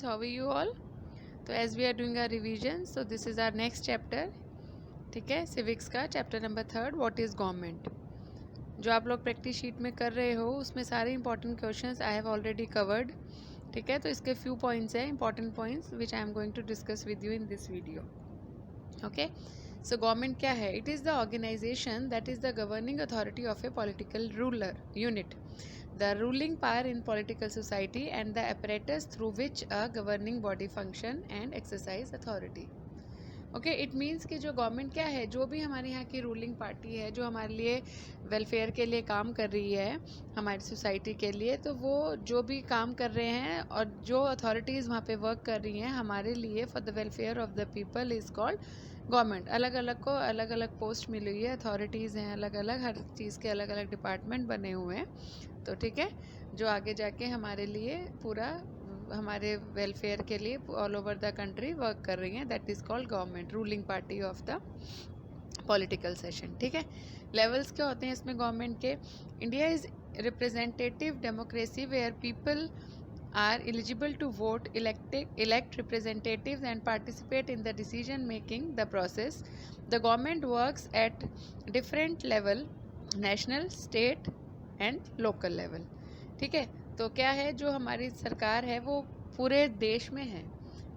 how are you all? तो as we are doing our revision, so this is our next chapter. ठीक है, civics का chapter number 3, what is government. जो आप लोग practice sheet में कर रहे हो उसमें सारे important questions I have already covered. ठीक है, तो इसके फ्यू पॉइंट्स हैं, important points which I am going to discuss with you in this video. Okay, so government क्या है? It is the organization that is the governing authority of a political ruler unit, the ruling power in political society and the apparatus through which a governing body function and exercise authority. Okay, it means कि जो government क्या है, जो भी हमारे यहाँ की ruling party है जो हमारे लिए वेलफेयर के लिए काम कर रही है, हमारी सोसाइटी के लिए, तो वो जो भी काम कर रहे हैं और जो अथॉरिटीज़ वहाँ पे वर्क कर रही हैं हमारे लिए for the welfare of the people is called government. अलग अलग को अलग अलग पोस्ट मिली हुई है, अथॉरिटीज़ हैं अलग अलग, हर चीज़ के अलग अलग डिपार्टमेंट बने हुए हैं. तो ठीक है, जो आगे जाके हमारे लिए पूरा हमारे वेलफेयर के लिए all over the country work कर रही हैं, that is called government, ruling party of the political session. ठीक है, लेवल्स क्या होते हैं इसमें गवर्नमेंट के? India is representative democracy where people are eligible to vote, elect representatives and participate in the decision making the process. The government works at different level, national, state and local level. ठीक है, तो क्या है, जो हमारी सरकार है वो पूरे देश में है.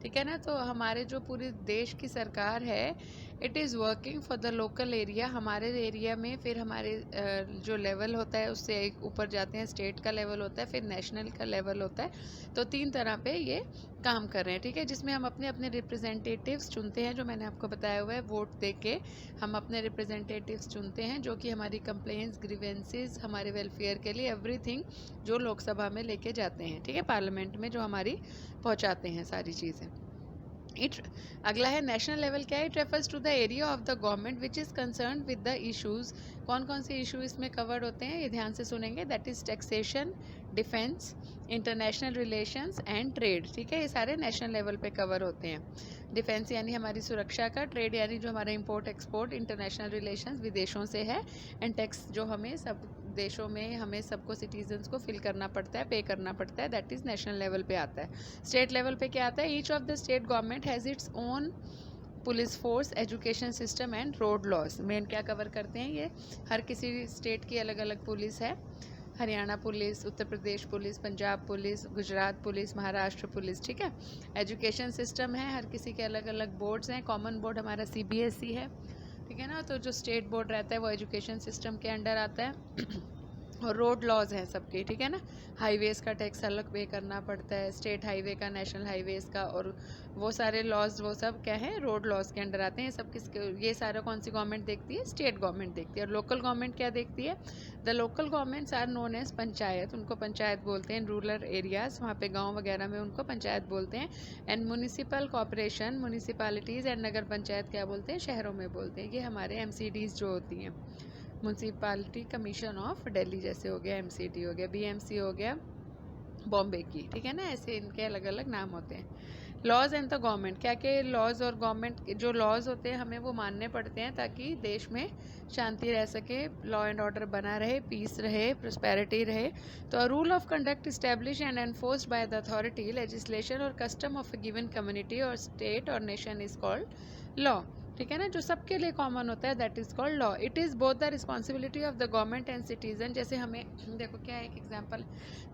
ठीक है ना, तो हमारे जो पूरे देश की सरकार है it is working for the local area. हमारे एरिया में फिर हमारे जो लेवल होता है उससे एक ऊपर जाते हैं, स्टेट का लेवल होता है, फिर नेशनल का लेवल होता है. तो 3 तरह पे ये काम कर रहे हैं. ठीक है, जिसमें हम अपने अपने रिप्रेजेंटेटिव्स चुनते हैं, जो मैंने आपको बताया हुआ है, वोट दे के हम अपने रिप्रेजेंटेटिव्स चुनते हैं जो कि हमारी कंप्लेंट्स, ग्रीवेंसेस, हमारे वेलफेयर के लिए एवरीथिंग जो लोकसभा में लेके जाते हैं. ठीक है, पार्लियामेंट में जो हमारी पहुंचाते हैं सारी चीज़ें. अगला है नेशनल लेवल. क्या है? It refers to the area of the government which is concern with the issues. कौन कौन से इशू इसमें कवर्ड होते हैं ये ध्यान से सुनेंगे. That is taxation, defence, international relations and trade. ठीक है, ये सारे नेशनल लेवल पे कवर होते हैं. डिफेंस यानी हमारी सुरक्षा का, ट्रेड यानी जो हमारा इंपोर्ट एक्सपोर्ट, इंटरनेशनल रिलेशंस विदेशों से है, एंड टैक्स जो हमें सब देशों में हमें सबको सिटीजन्स को फिल करना पड़ता है, पे करना पड़ता है, दैट इज़ नेशनल लेवल पे आता है. स्टेट लेवल पे क्या आता है? Each of the state government has its own police force, education system and road laws. Main क्या कवर करते हैं ये? हर किसी स्टेट की अलग अलग पुलिस है. Haryana police, Uttar Pradesh police, Punjab police, Gujarat police, Maharashtra police. ठीक है, एजुकेशन सिस्टम है, हर किसी के अलग अलग बोर्ड्स हैं. कॉमन बोर्ड हमारा CBSE है. ठीक है ना, तो जो स्टेट बोर्ड रहता है वो एजुकेशन सिस्टम के अंडर आता है. और रोड लॉज हैं सबके. ठीक है ना, हाईवेज़ का टैक्स अलग पे करना पड़ता है, स्टेट हाईवे का, नेशनल हाईवेज़ का, और वो सारे लॉज वो सब क्या है, रोड लॉज के अंडर आते हैं. सब किसके? ये सारा कौन सी गवर्नमेंट देखती है? स्टेट गवर्नमेंट देखती है. और लोकल गवर्नमेंट क्या देखती है? The local governments are known as panchayat. उनको पंचायत बोलते हैं. रूरल एरियाज़, वहाँ पे गाँव वगैरह में उनको पंचायत बोलते हैं. एंड म्यूनिसिपल कॉर्पोरेशन, म्यूनिसिपालिटीज़ एंड नगर पंचायत क्या बोलते हैं? शहरों में बोलते हैं. ये हमारे MCDs जो होती हैं, म्यूनसिपालिटी कमीशन ऑफ दिल्ली जैसे हो गया, MCD हो गया, BMC हो गया बॉम्बे की. ठीक है ना, ऐसे इनके अलग अलग नाम होते हैं. Laws and the government. क्या क्या लॉज और गवर्नमेंट जो लॉज होते हैं हमें वो मानने पड़ते हैं ताकि देश में शांति रह सके, लॉ एंड ऑर्डर बना रहे, पीस रहे, प्रॉस्पेरिटी रहे. तो rule of conduct establish and enforced by the authority, legislation और custom of a given community और स्टेट और नेशन इज कॉल्ड लॉ. ठीक है ना, जो सबके लिए कॉमन होता है that is called law. It is both the responsibility of the government and citizen. जैसे हमें देखो क्या है, एक एग्जांपल,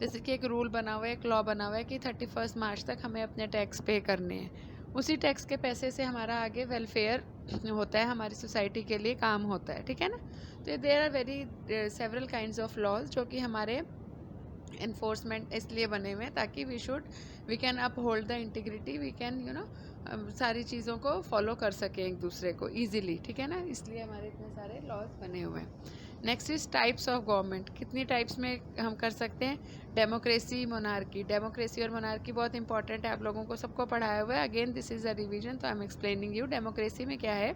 जैसे कि एक रूल बना हुआ है, एक लॉ बना हुआ है कि 31 मार्च तक हमें अपने टैक्स पे करने हैं. उसी टैक्स के पैसे से हमारा आगे वेलफेयर होता है, हमारी सोसाइटी के लिए काम होता है. ठीक है ना, तो there are very several kinds of laws जो कि हमारे इन्फोर्समेंट इसलिए बने हुए हैं ताकि we can uphold the integrity, we can सारी चीज़ों को फॉलो कर सकें एक दूसरे को ईजिली. ठीक है ना, इसलिए हमारे इतने सारे लॉज बने हुए हैं. Next is types of government. कितनी टाइप्स में हम कर सकते हैं? Democracy, monarchy. डेमोक्रेसी और मोनार्की बहुत इंपॉर्टेंट है, आप लोगों को सबको पढ़ाया हुआ है. Again this is a revision, तो I am explaining you. Democracy में क्या है?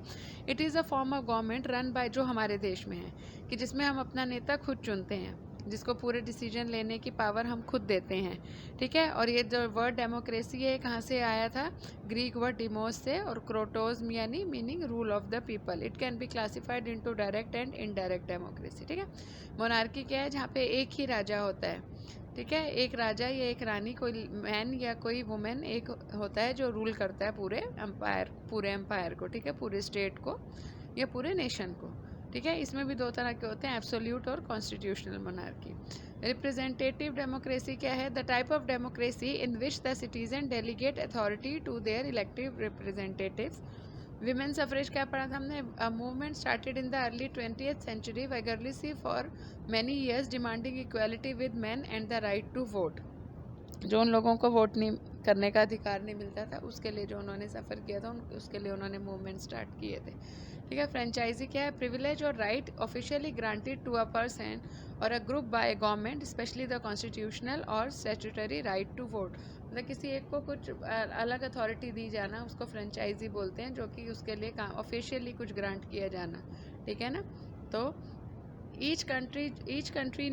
It is a form of government run by, जो हमारे देश में है, कि जिसमें हम अपना नेता खुद चुनते हैं, जिसको पूरे डिसीजन लेने की पावर हम खुद देते हैं. ठीक है, और ये जो वर्ड डेमोक्रेसी है कहाँ से आया था? ग्रीक वर्ड डिमोस से, और क्रोटोस यानी meaning rule of the people. It can be classified into direct and indirect democracy. ठीक है, मोनार्की क्या है? जहाँ पे एक ही राजा होता है, ठीक है। एक राजा या एक रानी, कोई मैन या कोई वुमेन एक होता है जो रूल करता है पूरे एम्पायर को, ठीक है, पूरे स्टेट को या पूरे नेशन को, ठीक है। इसमें भी दो तरह के होते हैं, एब्सोल्यूट और कॉन्स्टिट्यूशनल मोनार्की। रिप्रेजेंटेटिव डेमोक्रेसी क्या है? The type of democracy in which the citizen delegate authority to their elective representatives. Women suffrage क्या पढ़ा था हमने? A movement started in the early 20th century vigorously for many years demanding equality with man and the right to vote. जो उन लोगों को vote नहीं करने का अधिकार नहीं मिलता था, उसके लिए जो उन्होंने सफ़र किया था, उसके लिए उन्होंने मूवमेंट स्टार्ट किए थे, ठीक है। फ्रेंचाइजी क्या है? प्रिविलेज और right officially granted to a person और a group by government, specially the constitutional और स्टैट्यूटरी राइट टू वोट। मतलब किसी एक को कुछ अलग अथॉरिटी दी जाना, उसको फ्रेंचाइजी बोलते हैं, जो कि उसके लिए ऑफिशियली कुछ ग्रांट किया जाना, ठीक है ना। तो each country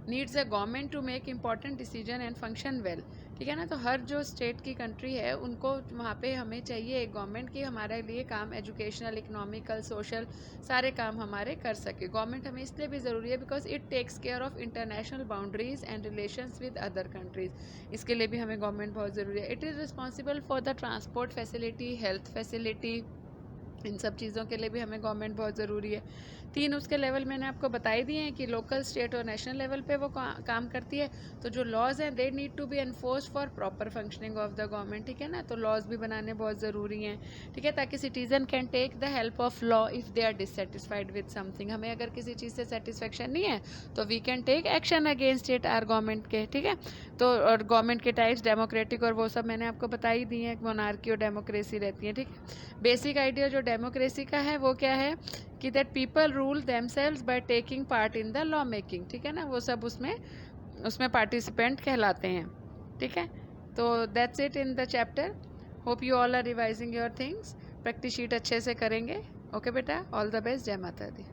needs a government to make important decision and function well, ठीक है ना। तो हर जो स्टेट की कंट्री है उनको वहाँ पे हमें चाहिए एक गवर्नमेंट की हमारे लिए काम, एजुकेशनल, इकोनॉमिकल, सोशल सारे काम हमारे कर सके। गवर्नमेंट हमें इसलिए भी ज़रूरी है because it takes care of international boundaries and relations with other countries. इसके लिए भी हमें गवर्नमेंट बहुत ज़रूरी है। It is responsible for the transport facility, health facility, इन सब चीज़ों के लिए भी हमें गवर्नमेंट बहुत ज़रूरी है। 3 उसके लेवल मैंने आपको बताई दिए हैं कि लोकल, स्टेट और नेशनल लेवल पे वो काम करती है। तो जो लॉज हैं they need to be enforced for proper functioning of the government, ठीक है ना। तो लॉज भी बनाने बहुत ज़रूरी हैं, ठीक है, ताकि citizen can take the help of law if they are dissatisfied with something. हमें अगर किसी चीज़ से सेटिस्फेक्शन नहीं है तो we can take action against it or government के, ठीक है। तो और गवर्नमेंट के टाइप्स डेमोक्रेटिक और वो सब मैंने आपको बता ही दी हैं, मोनार्की और डेमोक्रेसी रहती है, ठीक है। बेसिक आइडिया जो डेमोक्रेसी का है वो क्या है कि that people rule themselves by taking part in the law making, ठीक है ना। वो सब उसमें पार्टिसिपेंट कहलाते हैं, ठीक है। तो that's it in the chapter. Hope you all are revising your things. Practice sheet अच्छे से करेंगे। ओके बेटा, ऑल द बेस्ट। जय माता दी।